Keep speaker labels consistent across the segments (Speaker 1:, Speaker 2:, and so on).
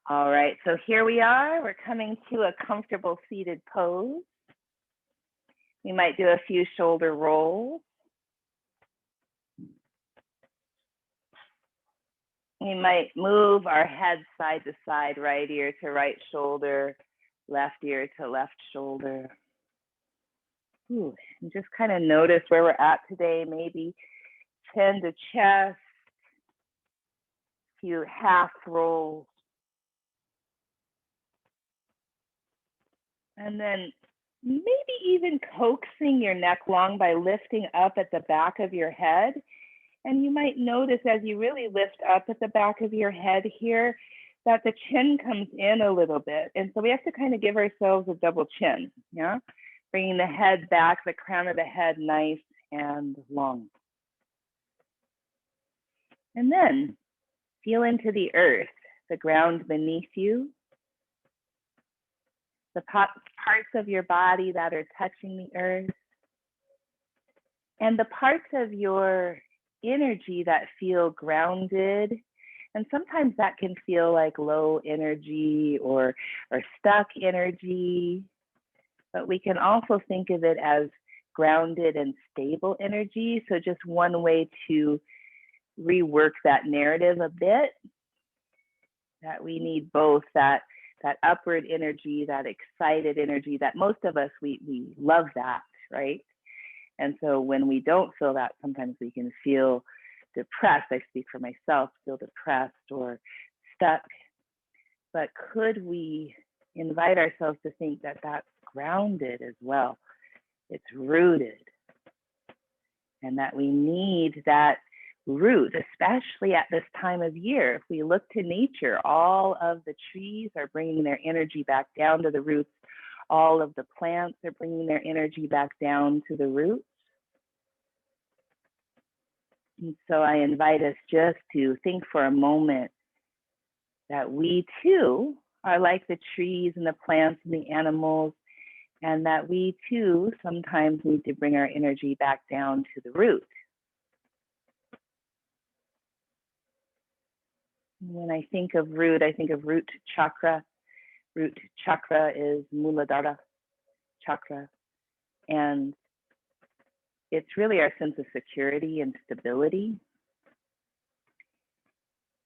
Speaker 1: All right, so here we are. We're coming to a comfortable seated pose. We might do a few shoulder rolls. We might move our head side to side, right ear to right shoulder, left ear to left shoulder. Ooh, and just kind of notice where we're at today, maybe chin to chest, a few half rolls. And then maybe even coaxing your neck long by lifting up at the back of your head. And you might notice as you really lift up at the back of your head here, that the chin comes in a little bit. And so we have to kind of give ourselves a double chin, yeah? Bringing the head back, the crown of the head nice and long. And then feel into the earth, the ground beneath you, the parts of your body that are touching the earth, and the parts of your energy that feel grounded. And sometimes that can feel like low energy or stuck energy, but we can also think of it as grounded and stable energy. So just one way to rework that narrative a bit, that we need both that upward energy, that excited energy, that most of us, we love that, right? And so when we don't feel that, sometimes we can feel depressed. I speak for myself, feel depressed or stuck. But could we invite ourselves to think that that's grounded as well? It's rooted. And that we need that root, especially at this time of year. If we look to nature, all of the trees are bringing their energy back down to the roots. All of the plants are bringing their energy back down to the roots. And so I invite us just to think for a moment that we too are like the trees and the plants and the animals, and that we too sometimes need to bring our energy back down to the root. When I think of root, I think of root chakra. Root chakra is Muladhara chakra. And it's really our sense of security and stability,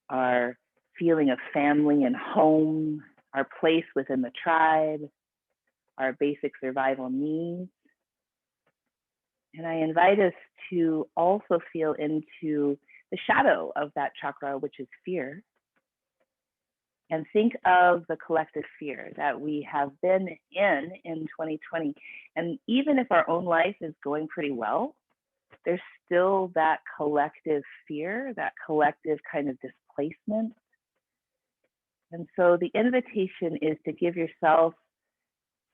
Speaker 1: our feeling of family and home, our place within the tribe, our basic survival needs. And I invite us to also feel into the shadow of that chakra, which is fear. And think of the collective fear that we have been in 2020. And even if our own life is going pretty well, there's still that collective fear, that collective kind of displacement. And so the invitation is to give yourself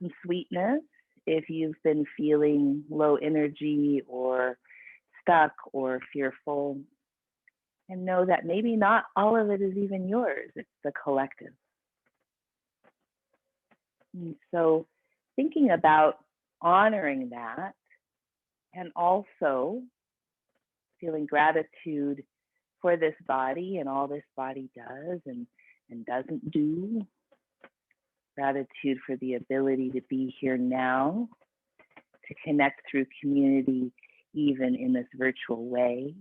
Speaker 1: some sweetness if you've been feeling low energy or stuck or fearful. And know that maybe not all of it is even yours, it's the collective. And so thinking about honoring that and also feeling gratitude for this body and all this body does and doesn't do. Gratitude for the ability to be here now, to connect through community, even in this virtual way.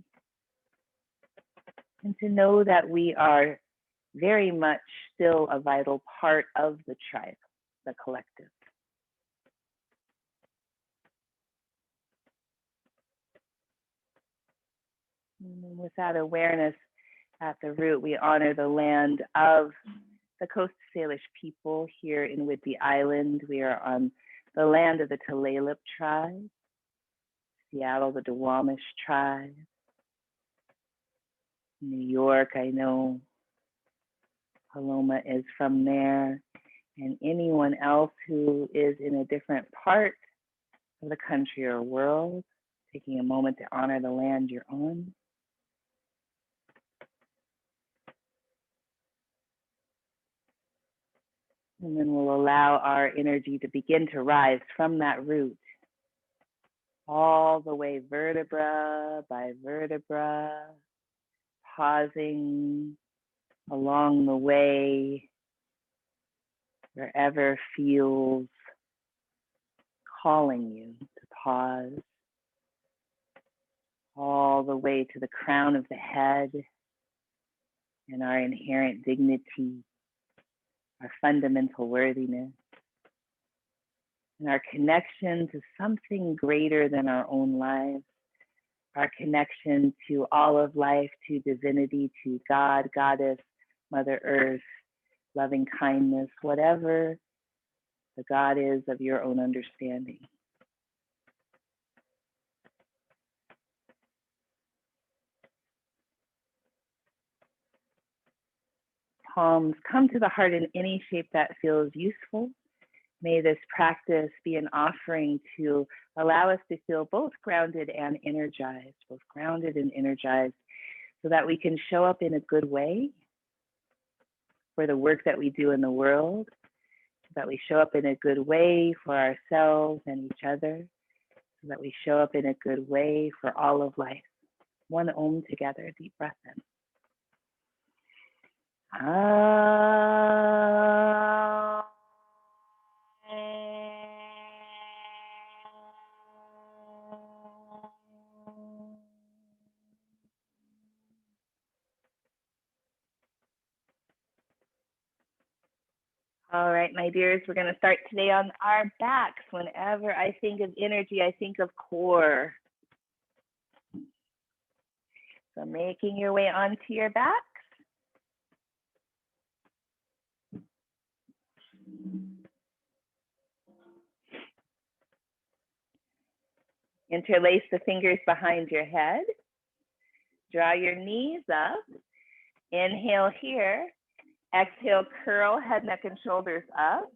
Speaker 1: And to know that we are very much still a vital part of the tribe, the collective. And with that awareness at the root, we honor the land of the Coast Salish people here in Whidbey Island. We are on the land of the Tulalip tribe, Seattle, the Duwamish tribe. New York, I know Paloma is from there, and anyone else who is in a different part of the country or world, taking a moment to honor the land you're on. And then we'll allow our energy to begin to rise from that root, all the way vertebra by vertebra, pausing along the way wherever feels calling you to pause, all the way to the crown of the head and our inherent dignity, our fundamental worthiness, and our connection to something greater than our own lives, our connection to all of life, to divinity, to God, Goddess, Mother Earth, loving kindness, whatever the God is of your own understanding. Palms come to the heart in any shape that feels useful. May this practice be an offering to allow us to feel both grounded and energized, so that we can show up in a good way for the work that we do in the world, so that we show up in a good way for ourselves and each other, so that we show up in a good way for all of life. One Om together, deep breath in. All right, my dears, we're going to start today on our backs. Whenever I think of energy, I think of core. So making your way onto your backs. Interlace the fingers behind your head. Draw your knees up. Inhale here. Exhale, curl head, neck, and shoulders up.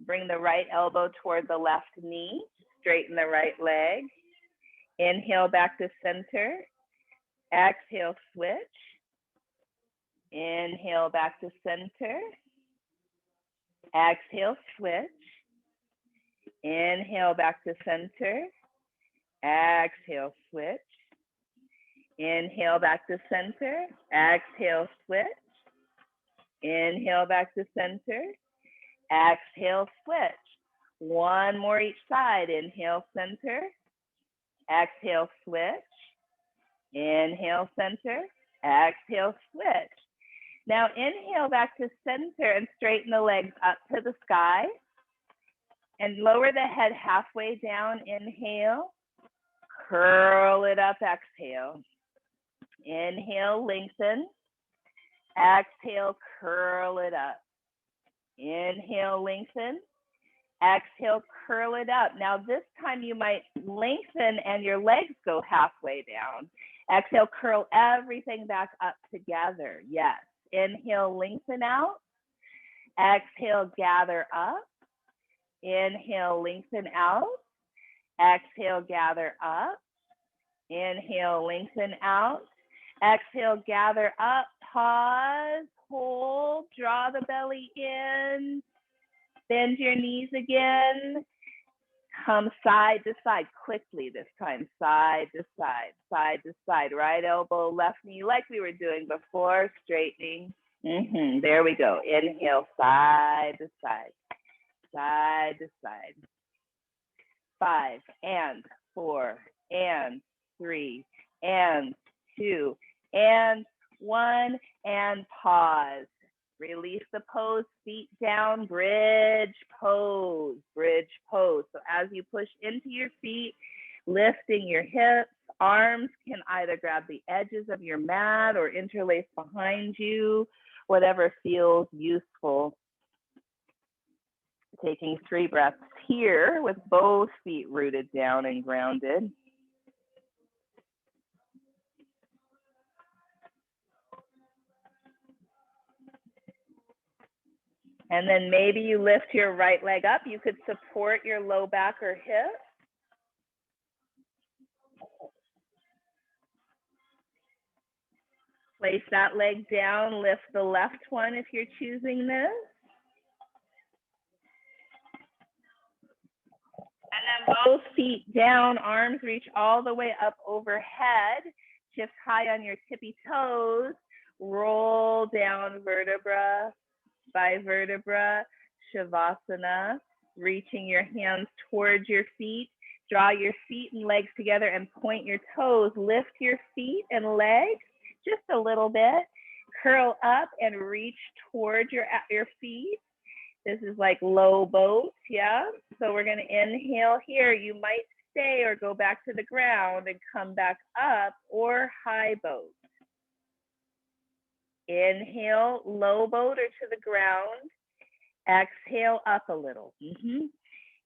Speaker 1: Bring the right elbow toward the left knee. Straighten the right leg. Inhale back to center. Exhale, switch. Inhale back to center. Exhale, switch. Inhale back to center. Exhale, switch. Inhale back to center. Exhale, switch. Inhale back to center. Exhale, switch. One more each side. Inhale, center. Exhale, switch. Inhale, center. Exhale, switch. Now inhale back to center and straighten the legs up to the sky. And lower the head halfway down. Inhale. Curl it up. Exhale. Inhale, lengthen. Exhale, curl it up. Inhale, lengthen. Exhale, curl it up. Now this time you might lengthen and your legs go halfway down. Exhale, curl everything back up together. Yes. Inhale, lengthen out. Exhale, gather up. Inhale, lengthen out. Exhale, gather up. Inhale, lengthen out. Exhale, gather up. Pause, hold, draw the belly in. Bend your knees again. Come side to side quickly this time. Side to side, side to side. Right elbow, left knee, like we were doing before, straightening. There we go. Inhale, side to side, side to side. 5 and 4 and 3 and 2 and 1 and pause. Release the pose, feet down, bridge pose, bridge pose. So as you push into your feet, lifting your hips, arms can either grab the edges of your mat or interlace behind you, whatever feels useful. Taking 3 breaths here with both feet rooted down and grounded. And then maybe you lift your right leg up. You could support your low back or hip. Place that leg down, lift the left one if you're choosing this. And then both feet down, arms reach all the way up overhead. Shift high on your tippy toes. Roll down vertebra. bivertebra, Shavasana, reaching your hands towards your feet. Draw your feet and legs together and point your toes. Lift your feet and legs just a little bit. Curl up and reach towards your feet. This is like low boat, yeah? So we're gonna inhale here. You might stay or go back to the ground and come back up, or high boat. Inhale, low boat or to the ground. Exhale up a little.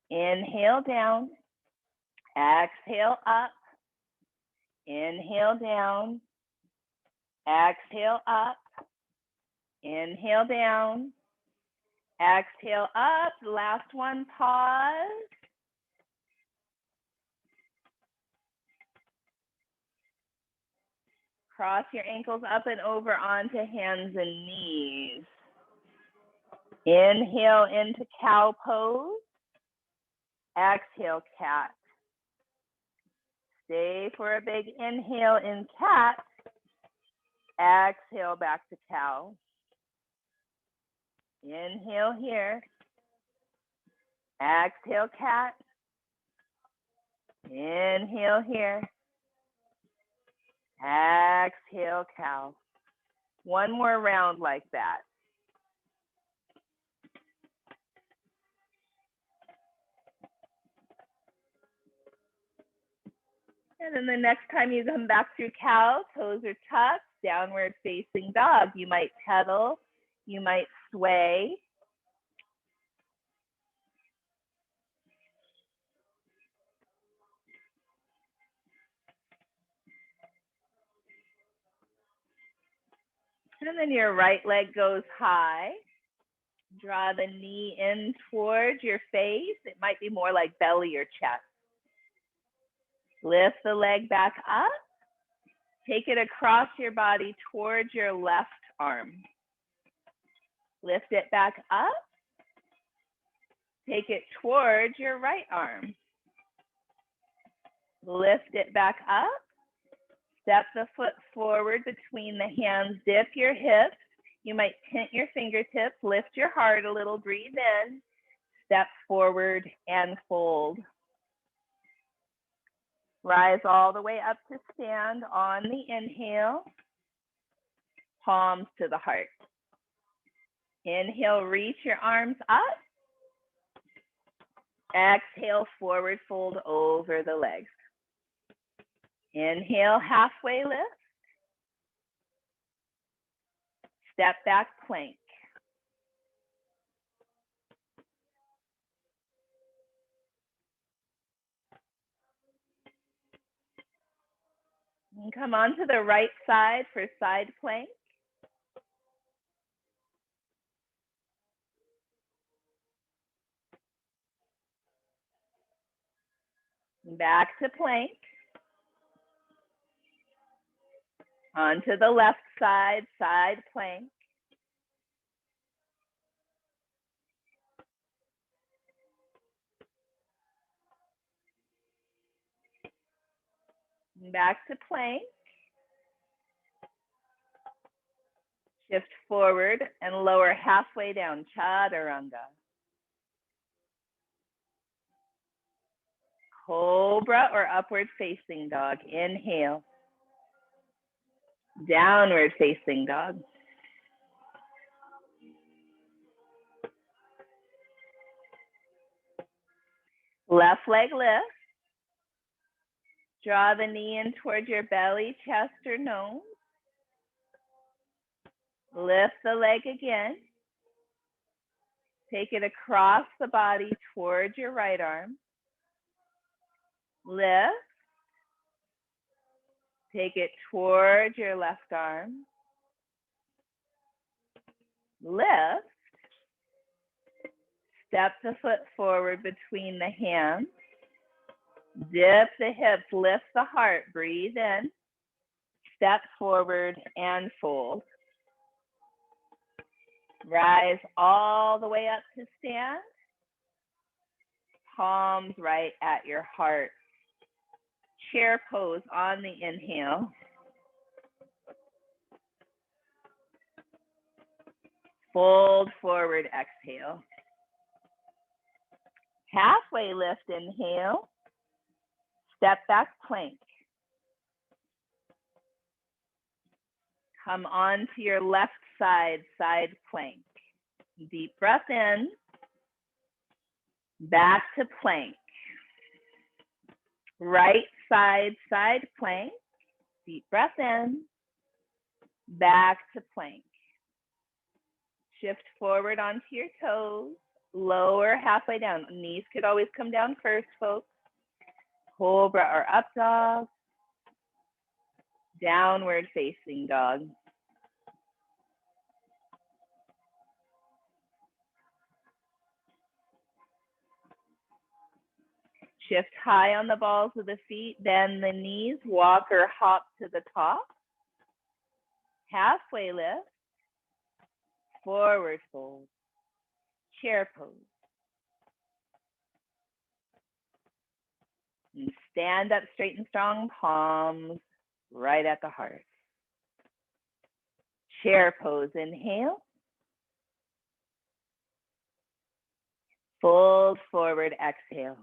Speaker 1: Inhale down. Exhale up. Inhale down. Exhale up. Inhale down. Exhale up. Last one, pause. Cross your ankles up and over onto hands and knees. Inhale into cow pose. Exhale, cat. Stay for a big inhale in cat. Exhale back to cow. Inhale here. Exhale, cat. Inhale here. Exhale, cow. One more round like that. And then the next time you come back through cow, toes are tucked, downward facing dog. You might pedal, you might sway. And then your right leg goes high. Draw the knee in towards your face. It might be more like belly or chest. Lift the leg back up. Take it across your body towards your left arm. Lift it back up. Take it towards your right arm. Lift it back up. Step the foot forward between the hands. Dip your hips. You might tint your fingertips. Lift your heart a little. Breathe in. Step forward and fold. Rise all the way up to stand on the inhale. Palms to the heart. Inhale, reach your arms up. Exhale, forward fold over the legs. Inhale, halfway lift. Step back plank. And come on to the right side for side plank. Back to plank. Onto the left side, side plank. Back to plank. Shift forward and lower halfway down, chaturanga. Cobra or upward facing dog. Inhale. Downward facing dog. Left leg lift. Draw the knee in towards your belly, chest, or nose. Lift the leg again. Take it across the body towards your right arm. Lift. Take it towards your left arm. Lift. Step the foot forward between the hands. Dip the hips, lift the heart, breathe in. Step forward and fold. Rise all the way up to stand. Palms right at your heart. Chair pose on the inhale. Fold forward, exhale. Halfway lift, inhale. Step back, plank. Come on to your left side, side plank. Deep breath in. Back to plank. Right side, side plank. Deep breath in. Back to plank. Shift forward onto your toes. Lower halfway down. Knees could always come down first, folks. Cobra or up dog. Downward facing dog. Shift high on the balls of the feet, bend the knees, walk or hop to the top. Halfway lift, forward fold, chair pose. And stand up straight and strong, palms right at the heart. Chair pose, inhale. Fold forward, exhale.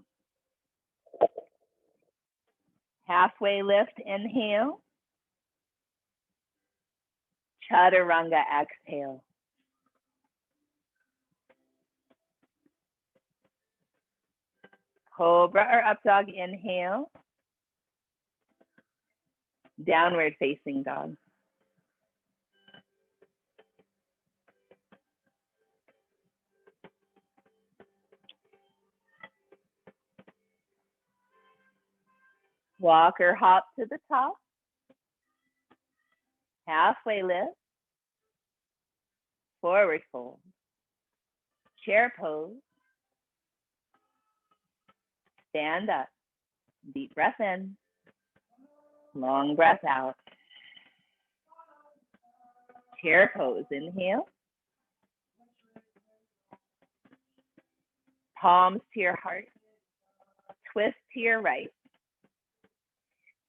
Speaker 1: Halfway lift, inhale. Chaturanga, exhale. Cobra or up dog, inhale. Downward facing dog. Walk or hop to the top. Halfway lift. Forward fold. Chair pose. Stand up. Deep breath in. Long breath out. Chair pose. Inhale. Palms to your heart. Twist to your right.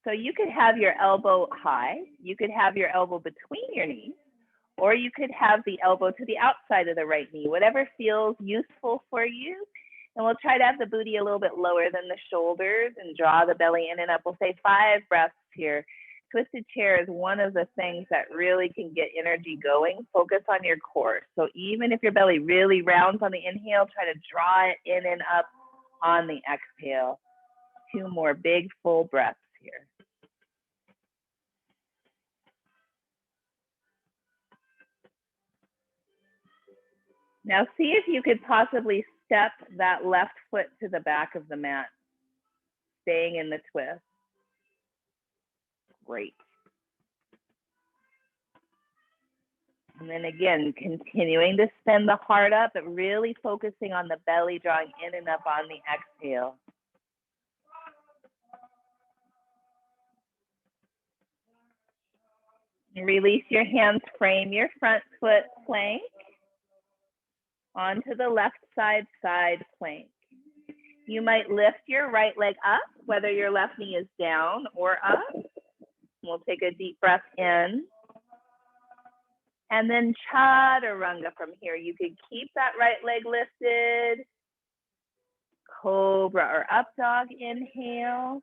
Speaker 1: So you could have your elbow high. You could have your elbow between your knees. Or you could have the elbow to the outside of the right knee. Whatever feels useful for you. And we'll try to have the booty a little bit lower than the shoulders and draw the belly in and up. We'll say 5 breaths here. Twisted chair is one of the things that really can get energy going. Focus on your core. So even if your belly really rounds on the inhale, try to draw it in and up on the exhale. 2 more big full breaths here. Now see if you could possibly step that left foot to the back of the mat, staying in the twist. Great. And then again, continuing to spin the heart up, but really focusing on the belly, drawing in and up on the exhale. And release your hands, frame your front foot plank onto the left side, side plank. You might lift your right leg up, whether your left knee is down or up. We'll take a deep breath in. And then chaturanga from here. You could keep that right leg lifted. Cobra or up dog, inhale.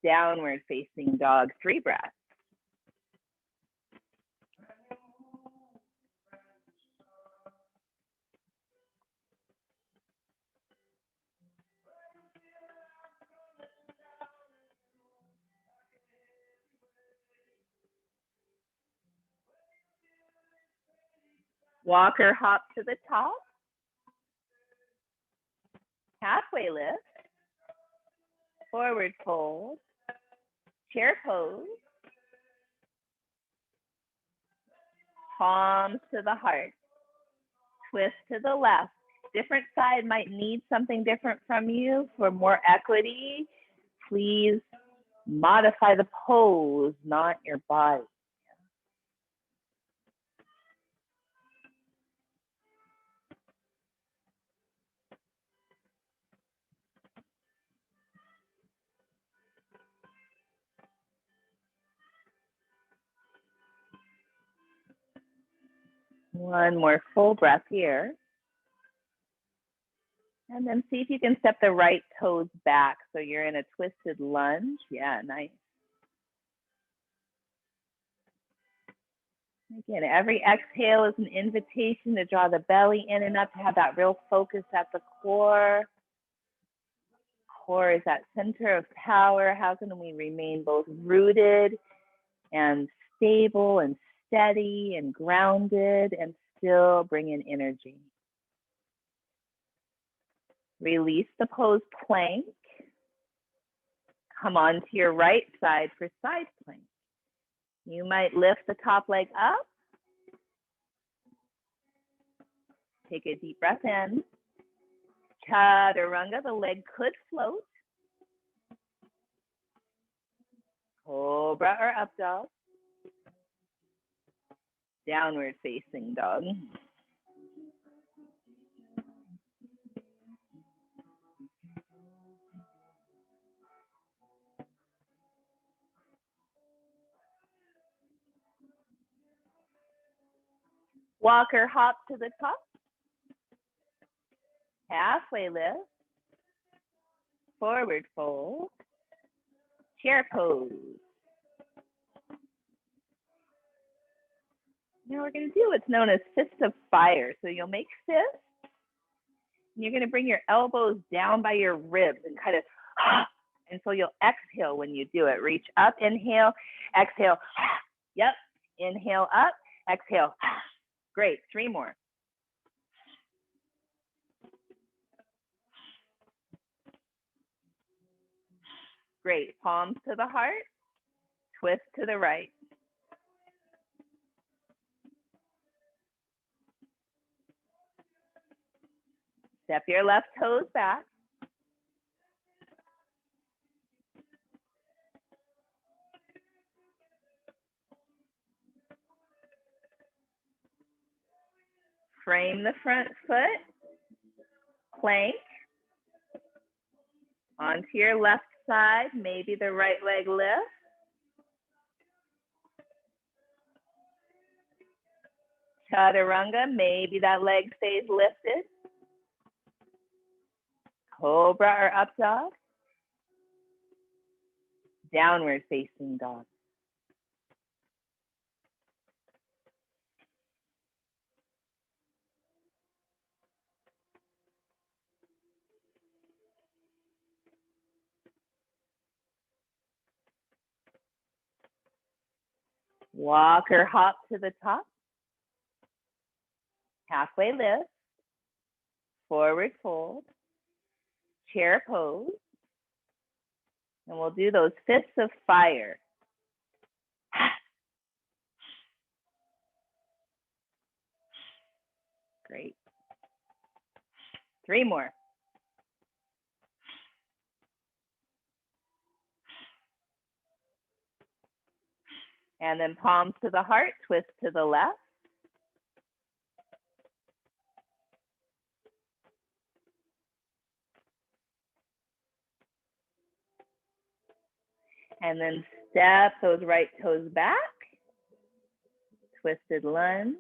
Speaker 1: Downward facing dog, 3 breaths. Walk or hop to the top. Halfway lift. Forward fold. Chair pose. Palms to the heart. Twist to the left. Different side might need something different from you. For more equity, please modify the pose, not your body. One more full breath here. And then see if you can step the right toes back so you're in a twisted lunge. Yeah, nice. Again, every exhale is an invitation to draw the belly in and up, to have that real focus at the core. Core is that center of power. How can we remain both rooted and stable and steady and grounded and still bring in energy? Release the pose plank. Come on to your right side for side plank. You might lift the top leg up. Take a deep breath in. Chaturanga, the leg could float. Cobra or up dog. Downward facing dog. Walk or hop to the top. Halfway lift. Forward fold. Chair pose. Now we're going to do what's known as fists of fire. So you'll make fists. And you're going to bring your elbows down by your ribs and kind of, and so you'll exhale when you do it. Reach up, inhale, exhale. Yep, inhale up, exhale. Great, 3 more. Great, palms to the heart, twist to the right. Step your left toes back. Frame the front foot, plank. Onto your left side, maybe the right leg lifts. Chaturanga, maybe that leg stays lifted. Cobra or up dog. Downward facing dog. Walk or hop to the top. Halfway lift. Forward fold. Chair pose. And we'll do those fists of fire. Great. 3 more. And then palms to the heart, twist to the left. And then step those right toes back. Twisted lunge.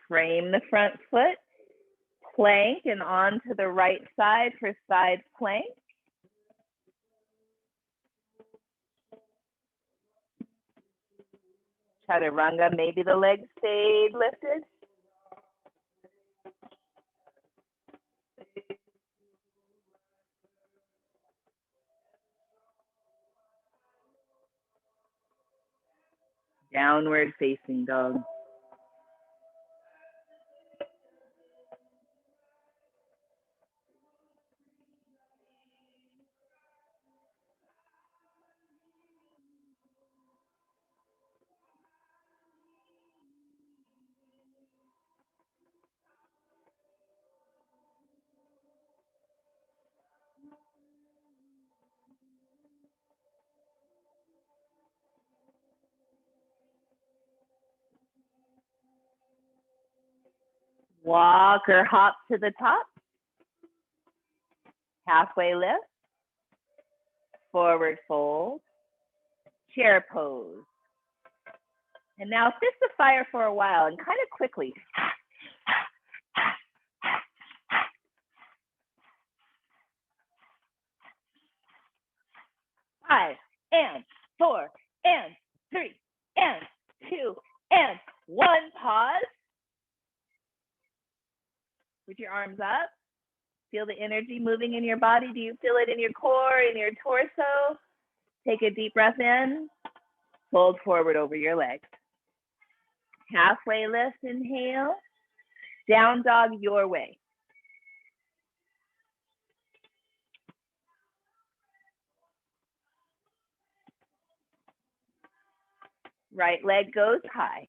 Speaker 1: Frame the front foot, plank, and onto the right side for side plank. Chaturanga, maybe the legs stayed lifted. Downward facing dog. Walk or hop to the top. Halfway lift. forward fold, chair pose. And now fist the fire for a while and kind of quickly. 5 and 4 and 3 and 2 and 1. Pause. Put your arms up. Feel the energy moving in your body. Do you feel it in your core, in your torso? Take a deep breath in. Fold forward over your legs. Halfway lift, inhale. Down dog your way. Right leg goes high.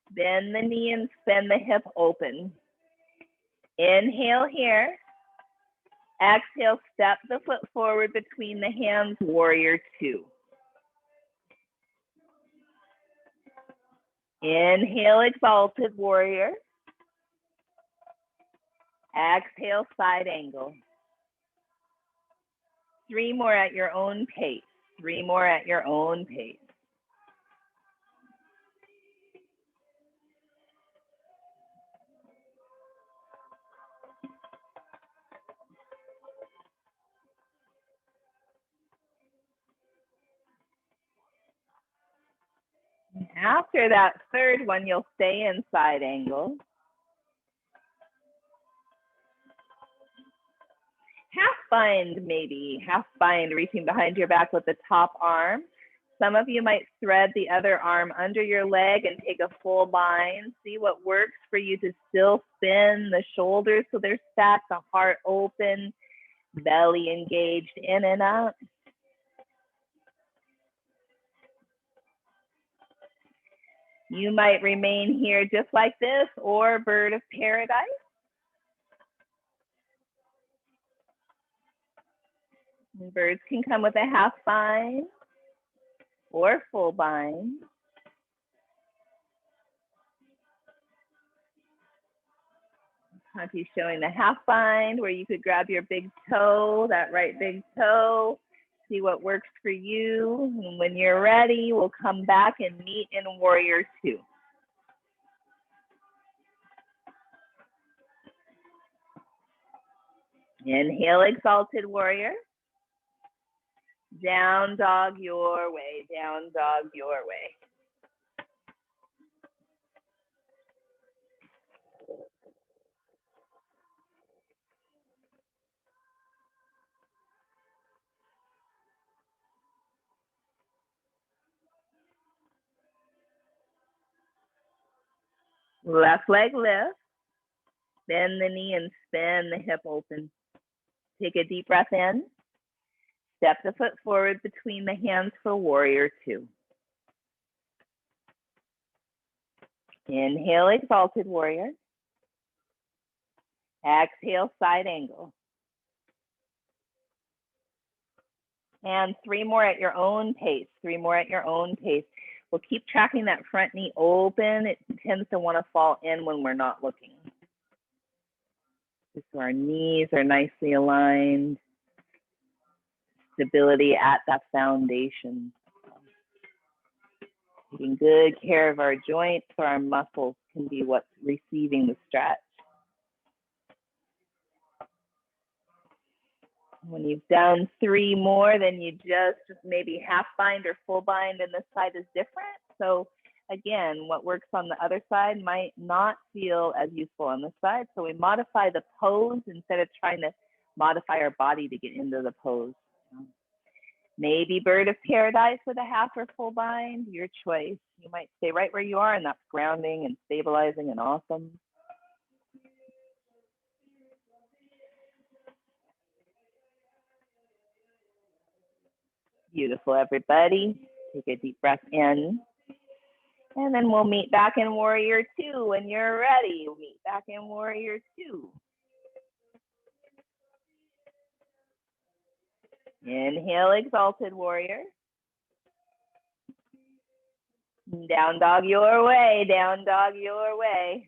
Speaker 1: Bend the knee and bend the hip open. Inhale here. Exhale, step the foot forward between the hands, warrior two. Inhale, exalted warrior. Exhale, side angle. 3 more at your own pace. 3 more at your own pace. After that third one, you'll stay in side angle. Half bind maybe, half bind, reaching behind your back with the top arm. Some of you might thread the other arm under your leg and take a full bind. See what works for you to still spin the shoulders so they're stacked, the heart open, belly engaged in and out. You might remain here just like this or bird of paradise. And birds can come with a half bind or full bind. Hanti's showing the half bind where you could grab your big toe, that right big toe, see what works for you. And when you're ready, we'll come back and meet in warrior two. Inhale, exalted warrior. Down dog your way, down dog your way. Left leg lift. Bend the knee and spin the hip open. Take a deep breath in. Step the foot forward between the hands for warrior two. Inhale, exalted warrior. Exhale, side angle. And 3 more at your own pace. 3 more at your own pace. We'll keep tracking that front knee open. It tends to want to fall in when we're not looking. Just so our knees are nicely aligned. Stability at that foundation. Taking good care of our joints so our muscles can be what's receiving the stretch. When you've done 3 more, then you just maybe half bind or full bind, and this side is different. So again, what works on the other side might not feel as useful on this side. So we modify the pose instead of trying to modify our body to get into the pose. Maybe bird of paradise with a half or full bind, your choice. You might stay right where you are, and that's grounding and stabilizing and awesome. Beautiful, everybody. Take a deep breath in. And then we'll meet back in warrior two when you're ready. We'll meet back in warrior two. Inhale, exalted warrior. Down dog your way, down dog your way.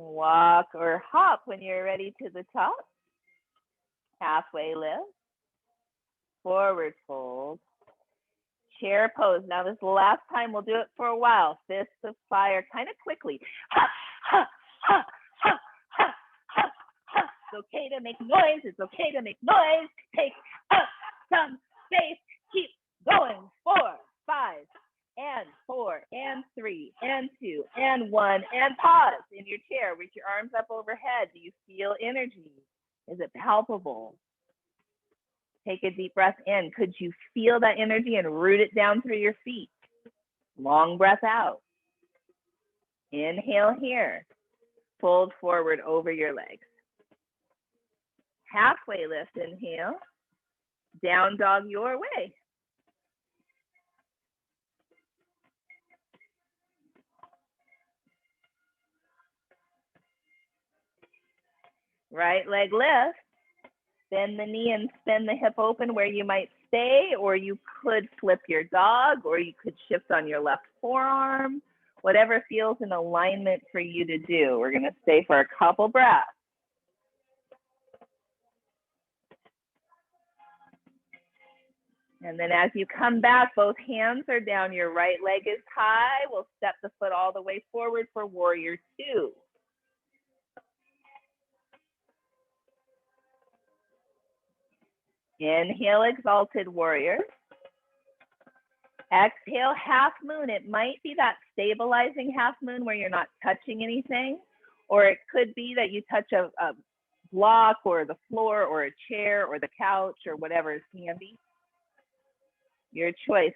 Speaker 1: Walk or hop when you're ready to the top. Halfway lift. Forward fold. Chair pose. Now this is the last time. We'll do it for a while. Fists of fire, kind of quickly. Ha, ha, ha, ha, ha, ha, ha. It's okay to make noise. It's okay to make noise. Take up some space. Keep going. 4, 5, and 4, and 3, and 2, and 1, and pause in your chair. Reach your arms up overhead. Do you feel energy? Is it palpable? Take a deep breath in. Could you feel that energy and root it down through your feet? Long breath out. Inhale here. Fold forward over your legs. Halfway lift, inhale. Down dog your way. Right leg lift. Bend the knee and spin the hip open where you might stay, or you could flip your dog, or you could shift on your left forearm, whatever feels in alignment for you to do. We're gonna stay for a couple breaths. And then as you come back, both hands are down, your right leg is high. We'll step the foot all the way forward for warrior 2. Inhale, exalted warrior. Exhale, half moon. It might be that stabilizing half moon where you're not touching anything, or it could be that you touch a block or the floor or a chair or the couch or whatever is handy. Your choice.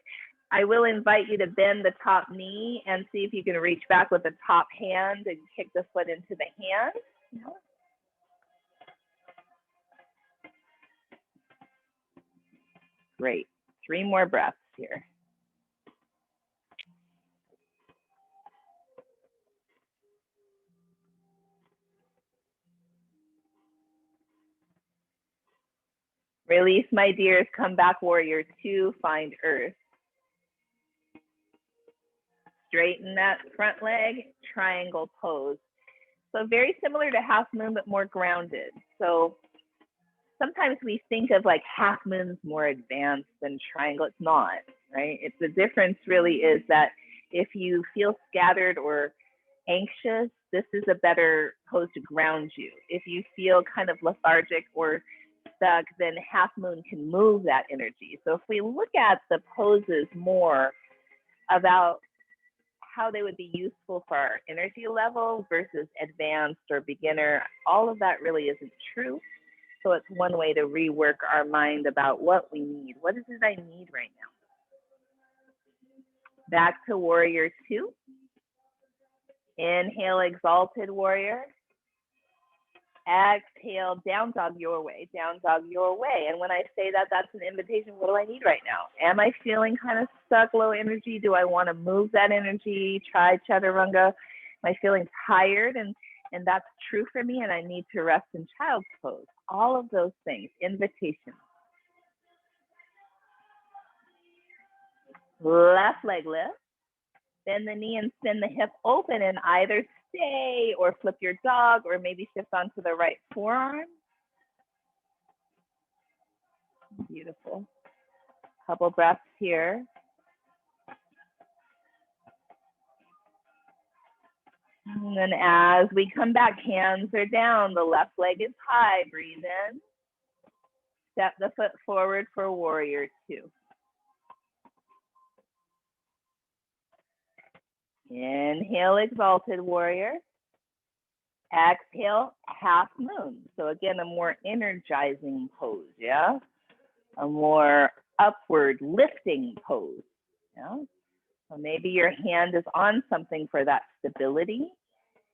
Speaker 1: I will invite you to bend the top knee and see if you can reach back with the top hand and kick the foot into the hand. Great. 3 more breaths here. Release, my dears. Come back, warrior 2. Find earth. Straighten that front leg, triangle pose. So very similar to half moon, but more grounded. So sometimes we think of like half moon's more advanced than triangle. It's not, right? The difference really is that if you feel scattered or anxious, this is a better pose to ground you. If you feel kind of lethargic or stuck, then half moon can move that energy. So if we look at the poses more about how they would be useful for our energy level versus advanced or beginner, all of that really isn't true. So it's one way to rework our mind about what we need. What is it I need right now? Back to warrior 2. Inhale, exalted warrior. Exhale, down dog your way, down dog your way. And when I say that, that's an invitation. What do I need right now? Am I feeling kind of stuck, low energy? Do I want to move that energy? Try chaturanga. Am I feeling tired? And that's true for me, and I need to rest in child's pose. All of those things, invitation. Left leg lift. Bend the knee and spin the hip open and either stay or flip your dog or maybe shift onto the right forearm. Beautiful. Couple breaths here. And then as we come back, hands are down, the left leg is high, breathe in. Step the foot forward for warrior 2. Inhale, exalted warrior. Exhale, half moon. So again, a more energizing pose, yeah? A more upward lifting pose, yeah? So maybe your hand is on something for that stability.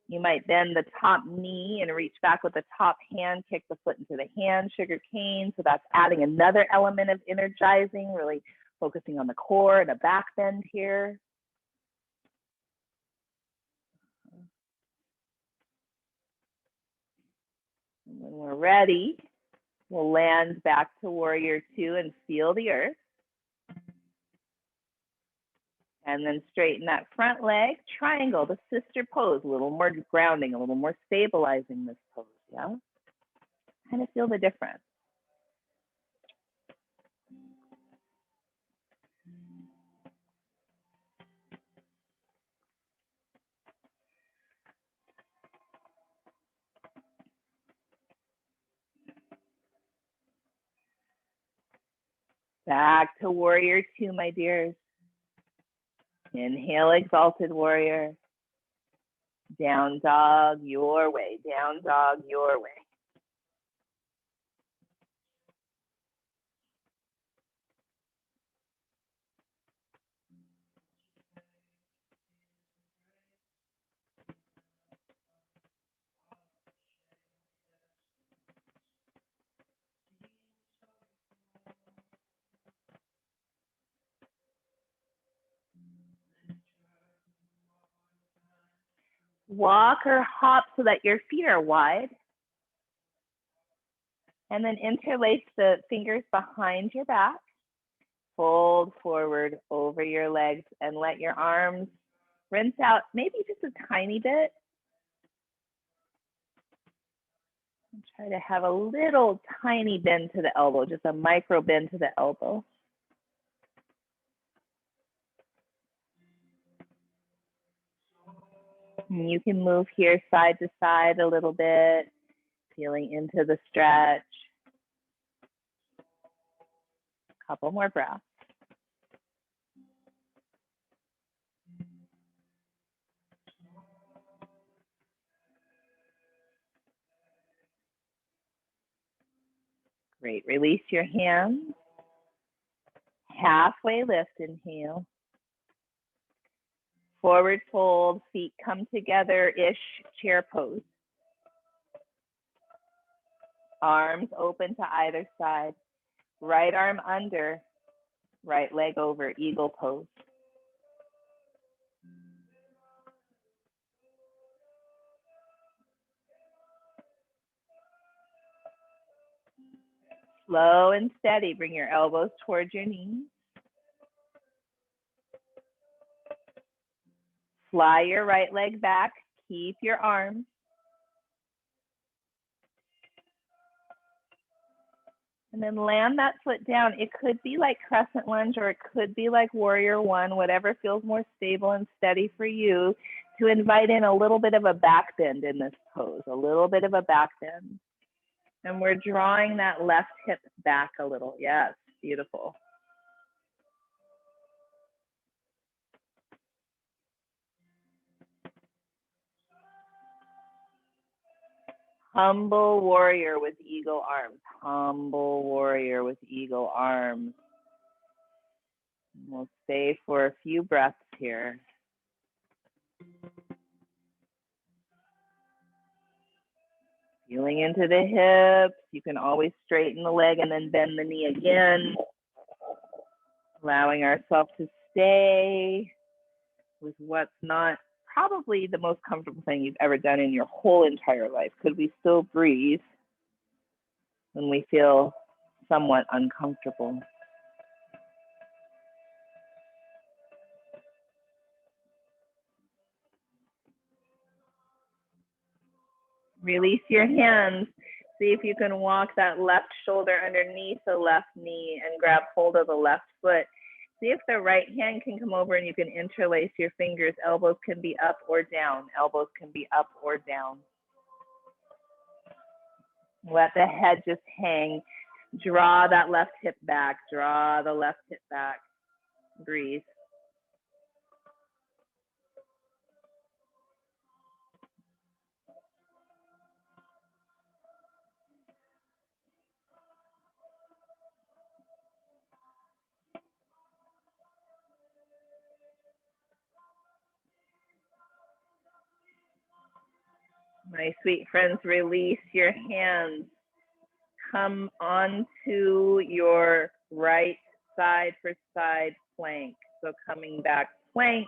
Speaker 1: You might bend the top knee and reach back with the top hand, kick the foot into the hand, sugar cane. So that's adding another element of energizing, really focusing on the core and a back bend here. And when we're ready, we'll land back to warrior 2 and feel the earth. And then straighten that front leg, triangle, the sister pose, a little more grounding, a little more stabilizing this pose, yeah? Kind of feel the difference. Back to warrior two, my dears. Inhale, exalted warrior. Down dog, your way. Down dog, your way. Walk or hop so that your feet are wide. And then interlace the fingers behind your back. Fold forward over your legs and let your arms rinse out maybe just a tiny bit. And try to have a little tiny bend to the elbow, just a micro bend to the elbow. And you can move here side to side a little bit, feeling into the stretch. A couple more breaths. Great. Release your hands. Halfway lift, inhale. Forward fold, feet come together-ish, chair pose. Arms open to either side. Right arm under, right leg over, eagle pose. Slow and steady, bring your elbows towards your knees. Fly your right leg back, keep your arms. And then land that foot down. It could be like crescent lunge or it could be like warrior one, whatever feels more stable and steady for you, to invite in a little bit of a back bend in this pose, a little bit of a back bend. And we're drawing that left hip back a little. Yes, beautiful. Humble warrior with eagle arms. Humble warrior with eagle arms. We'll stay for a few breaths here. Feeling into the hips. You can always straighten the leg and then bend the knee again. Allowing ourselves to stay with what's not probably the most comfortable thing you've ever done in your whole entire life. Could we still breathe when we feel somewhat uncomfortable? Release your hands. See if you can walk that left shoulder underneath the left knee and grab hold of the left foot. See if the right hand can come over and you can interlace your fingers. Elbows can be up or down. Elbows can be up or down. Let the head just hang. Draw that left hip back. Draw the left hip back. Breathe. My sweet friends, release your hands. Come onto your right side for side plank. So coming back plank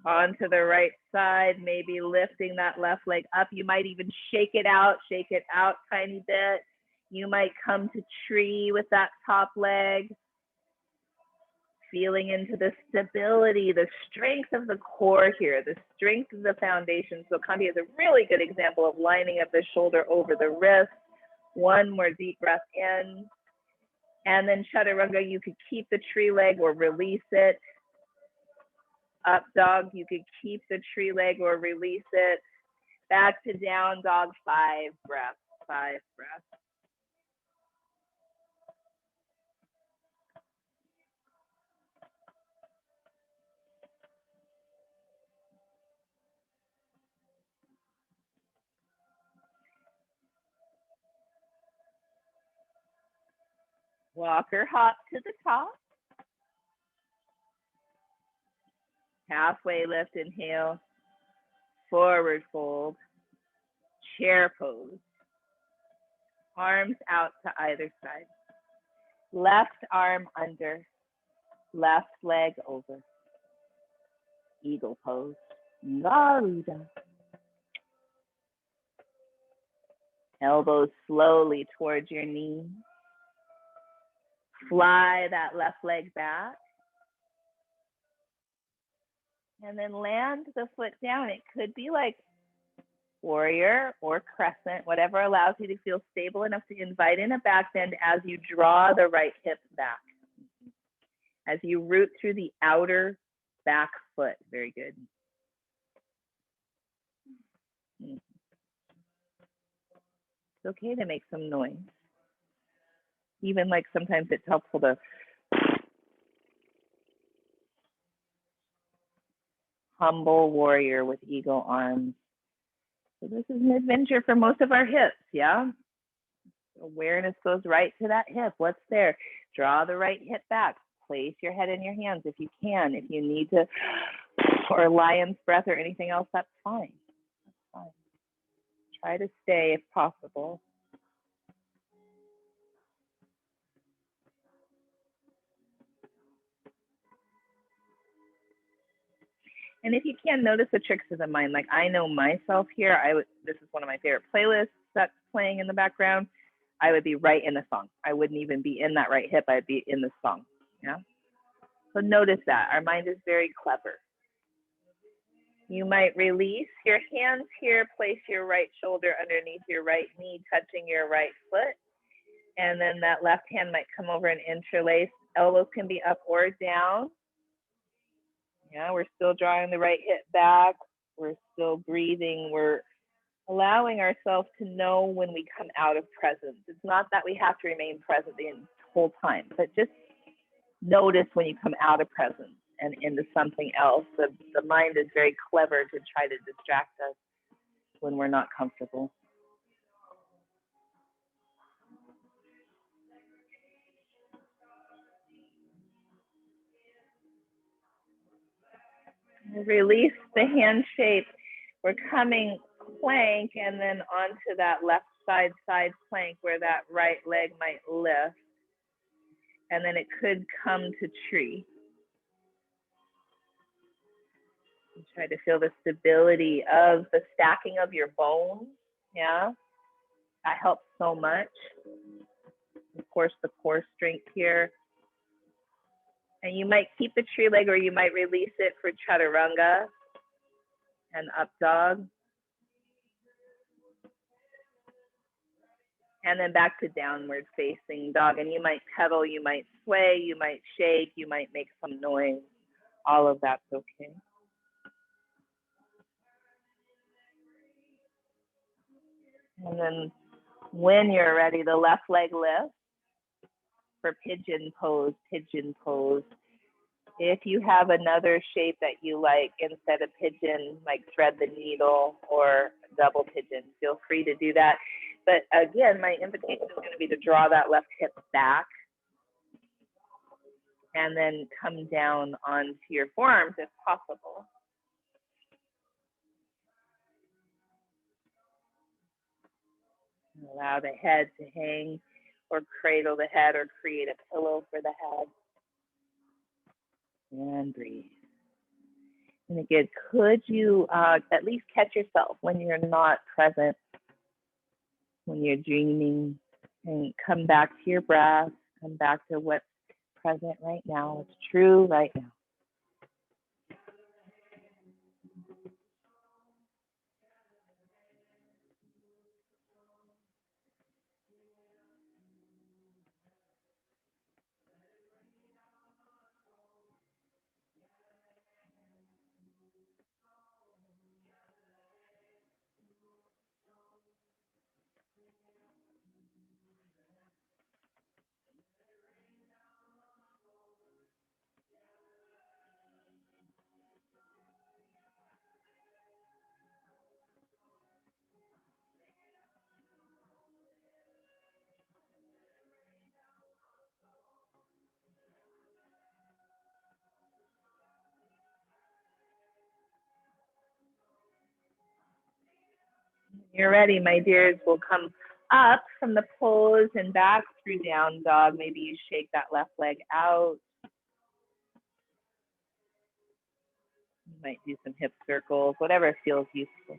Speaker 1: onto the right side, maybe lifting that left leg up. You might even shake it out tiny bit. You might come to tree with that top leg. Feeling into the stability, the strength of the core here, the strength of the foundation. So Kanti is a really good example of lining up the shoulder over the wrist. One more deep breath in. And then Chaturanga, you could keep the tree leg or release it. Up dog, you could keep the tree leg or release it. Back to down dog, 5 breaths, 5 breaths. Walker hop to the top. Halfway lift, inhale. Forward fold. Chair pose. Arms out to either side. Left arm under. Left leg over. Eagle pose. Garuda. Elbows slowly towards your knees. Fly that left leg back. And then land the foot down. It could be like warrior or crescent, whatever allows you to feel stable enough to invite in a back bend as you draw the right hip back. As you root through the outer back foot. Very good. It's okay to make some noise. Even like sometimes it's helpful to humble warrior with eagle arms. So this is an adventure for most of our hips, yeah? Awareness goes right to that hip. What's there? Draw the right hip back. Place your head in your hands if you can. If you need to, or lion's breath or anything else, that's fine. That's fine. Try to stay if possible. And if you can, notice the tricks of the mind. Like I know myself here, this is one of my favorite playlists that's playing in the background. I would be right in the song. I wouldn't even be in that right hip. I'd be in the song, yeah? So notice that. Our mind is very clever. You might release your hands here, place your right shoulder underneath your right knee, touching your right foot. And then that left hand might come over and interlace. Elbows can be up or down. Yeah, we're still drawing the right hip back. We're still breathing. We're allowing ourselves to know when we come out of presence. It's not that we have to remain present the whole time, but just notice when you come out of presence and into something else. The mind is very clever to try to distract us when we're not comfortable. Release the hand shape. We're coming plank and then onto that left side plank where that right leg might lift. And then it could come to tree. And try to feel the stability of the stacking of your bones. Yeah, that helps so much. Of course, the core strength here. And you might keep the tree leg or you might release it for chaturanga and up dog. And then back to downward facing dog. And you might pedal, you might sway, you might shake, you might make some noise. All of that's okay. And then when you're ready, the left leg lift for pigeon pose, pigeon pose. If you have another shape that you like instead of pigeon, like thread the needle or double pigeon, feel free to do that. But again, my invitation is going to be to draw that left hip back and then come down onto your forearms if possible. Allow the head to hang or cradle the head or create a pillow for the head. And breathe. And again, could you at least catch yourself when you're not present, when you're dreaming, and come back to your breath, come back to what's present right now. It's true right now. You're ready, my dears. We'll come up from the pose and back through down dog. Maybe you shake that left leg out. You might do some hip circles, whatever feels useful.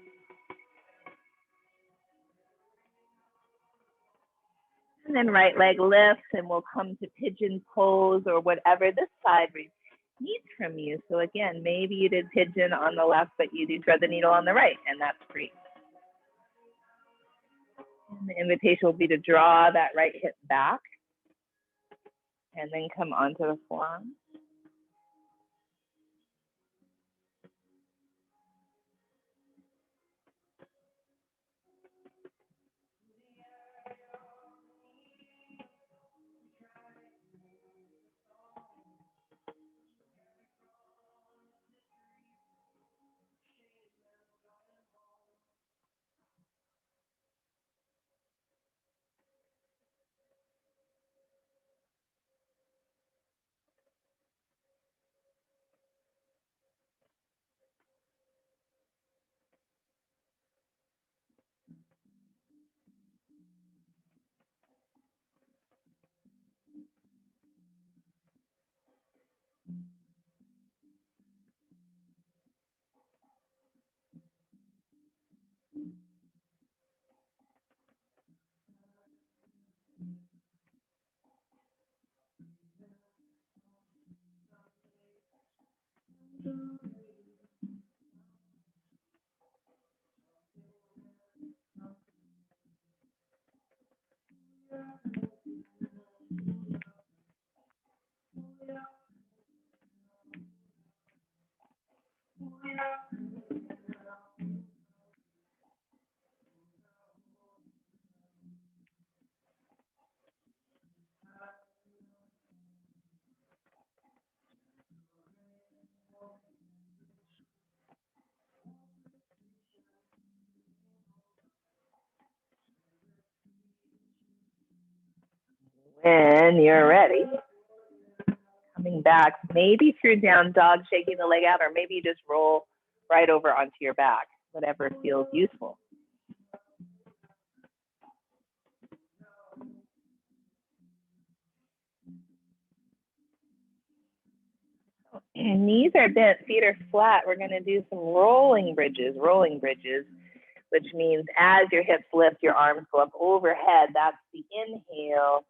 Speaker 1: And then right leg lifts, and we'll come to pigeon pose or whatever this side needs from you. So again, maybe you did pigeon on the left, but you do thread the needle on the right, and that's great. And the invitation will be to draw that right hip back and then come onto the forearm. When you're ready, coming back, maybe through down dog, shaking the leg out, or maybe you just roll right over onto your back, whatever feels useful. Knees are bent, feet are flat. We're going to do some rolling bridges, which means as your hips lift, your arms go up overhead. That's the inhale.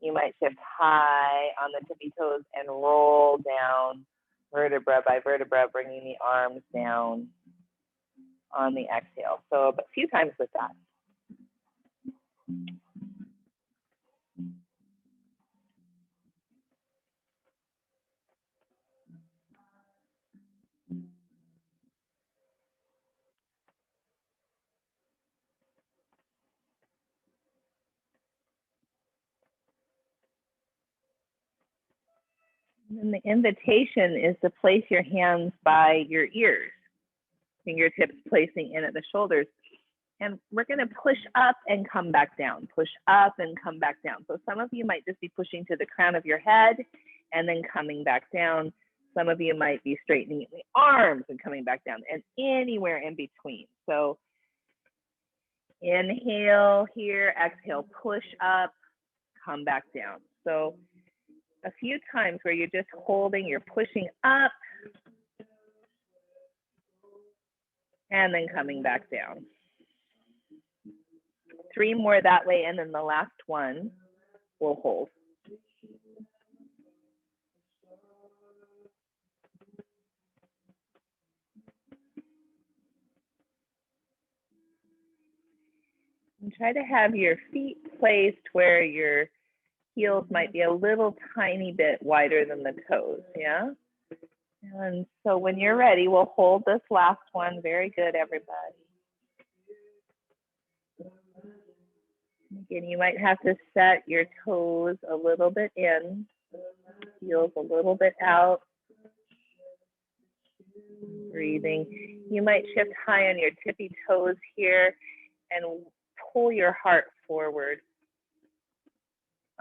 Speaker 1: You might shift high on the tippy toes and roll down vertebra by vertebra, bringing the arms down on the exhale. So a few times with that. And the invitation is to place your hands by your ears, fingertips placing in at the shoulders. And we're going to push up and come back down, push up and come back down. So some of you might just be pushing to the crown of your head and then coming back down. Some of you might be straightening the arms and coming back down, and anywhere in between. So inhale here, exhale, push up, come back down. So a few times where you're just holding, you're pushing up and then coming back down. 3 more that way, and then the last one will hold. try to have your feet placed where your heels might be a little tiny bit wider than the toes, yeah? And so when you're ready, we'll hold this last one. Very good, everybody. Again, you might have to set your toes a little bit in, heels a little bit out. Breathing. You might shift high on your tippy toes here and pull your heart forward.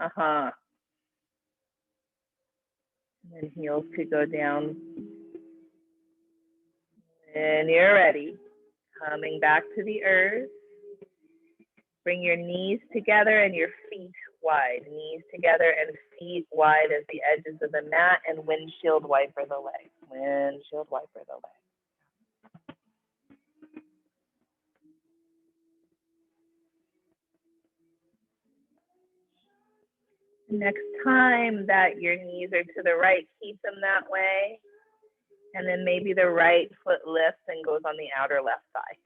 Speaker 1: And then heels could go down. And you're ready. Coming back to the earth. Bring your knees together and your feet wide. Knees together and feet wide as the edges of the mat, and windshield wiper the legs. Windshield wiper the legs. Next time that your knees are to the right, keep them that way. And then maybe the right foot lifts and goes on the outer left thigh.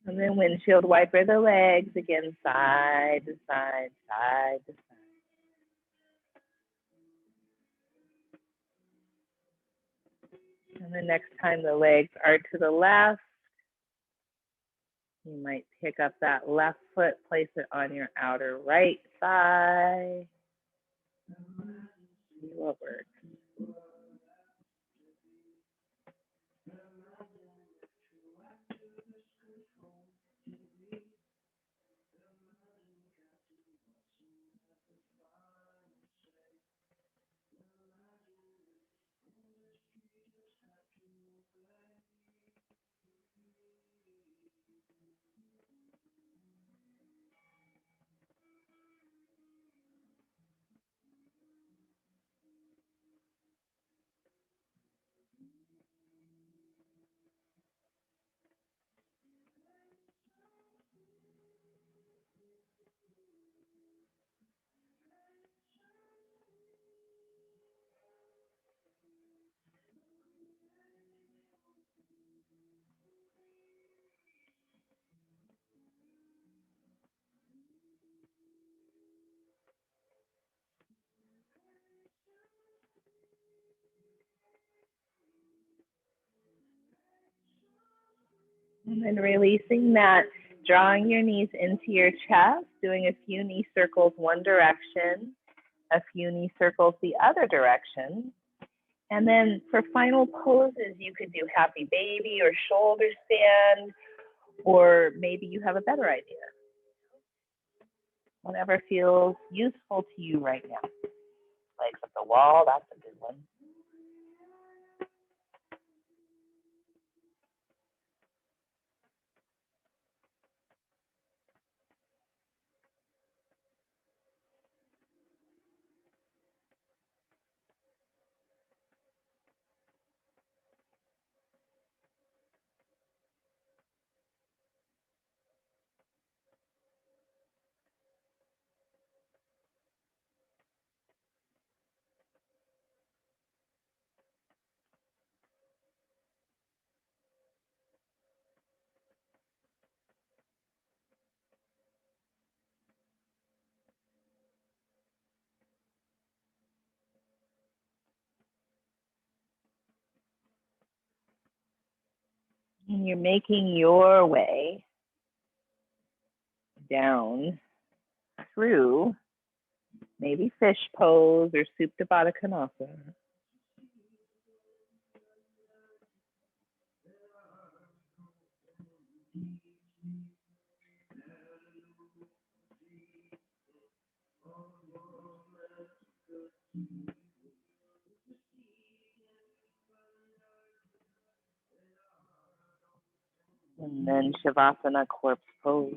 Speaker 1: And then windshield wiper the legs again, side to side, side to side. And the next time the legs are to the left, you might pick up that left foot, place it on your outer right thigh. See what works. And then releasing that, drawing your knees into your chest, doing a few knee circles one direction, a few knee circles the other direction. And then for final poses, you could do happy baby or shoulder stand, or maybe you have a better idea. Whatever feels useful to you right now. Legs up the wall, that's a good one. And you're making your way down through maybe fish pose or Supta Baddha Konasana. And then Shavasana corpse pose.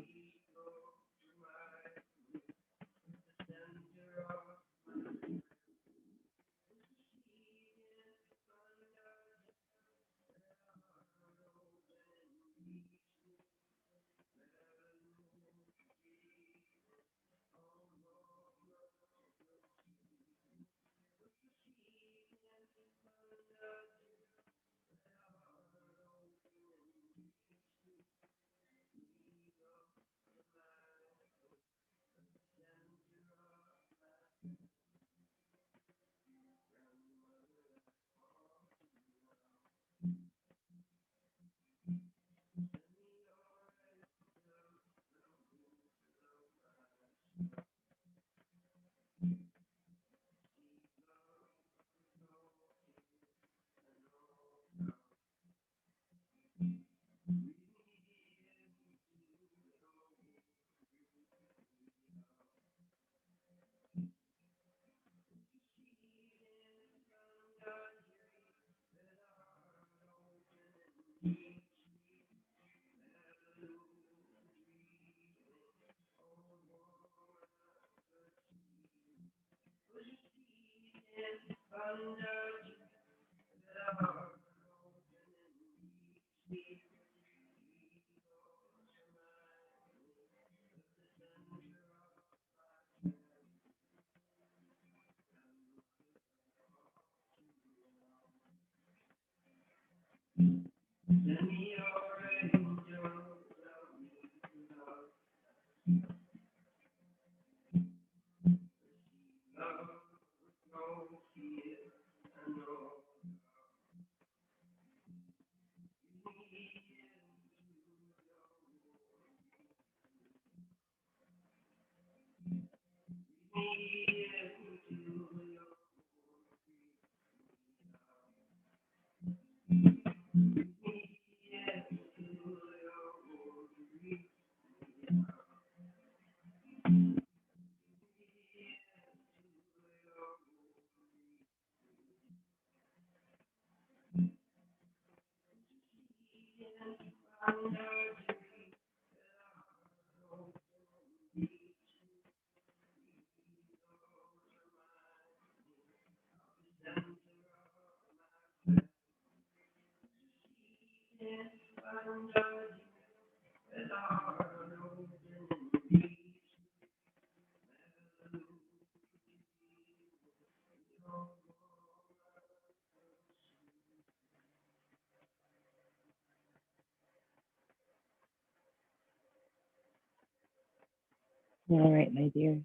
Speaker 1: All right, my dear.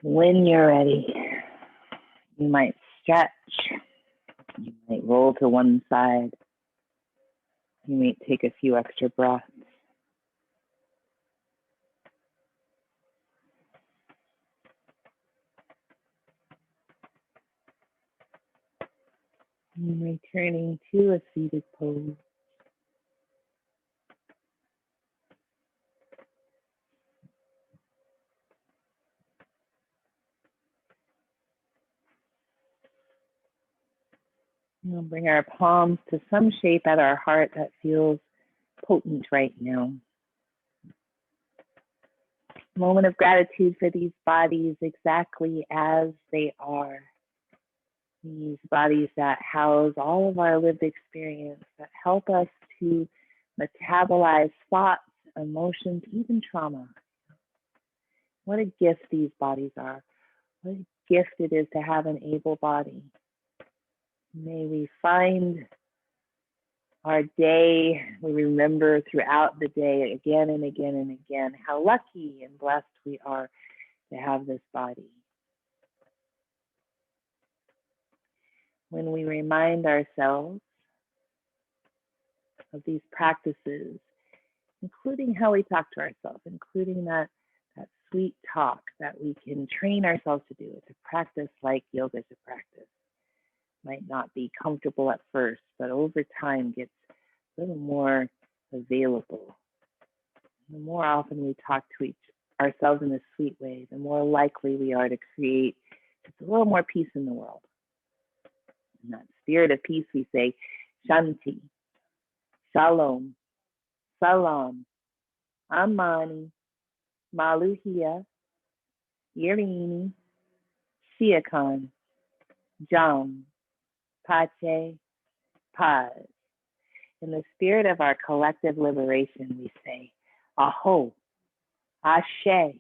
Speaker 1: When you're ready, you might stretch. You might roll to one side. You may take a few extra breaths. And returning to a seated pose. We'll bring our palms to some shape at our heart that feels potent right now. Moment of gratitude for these bodies exactly as they are. These bodies that house all of our lived experience, that help us to metabolize thoughts, emotions, even trauma. What a gift these bodies are. What a gift it is to have an able body. May we find our day, we remember throughout the day again and again and again how lucky and blessed we are to have this body. When we remind ourselves of these practices, including how we talk to ourselves, including that sweet talk that we can train ourselves to do. It's a practice like yoga is a practice. Might not be comfortable at first, but over time gets a little more available. The more often we talk to ourselves in a sweet way, the more likely we are to create just a little more peace in the world. In that spirit of peace, we say Shanti, Shalom, Salam, Amani, Maluhia, Irini, Shiakan, Jam, Pache, Paz. In the spirit of our collective liberation, we say Aho, Ashe,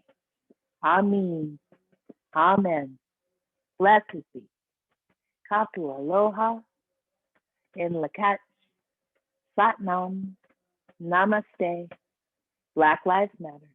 Speaker 1: Amin, Amen, blessed be, Kapu Aloha, in Lakat, Satnam, Namaste, Black Lives Matter.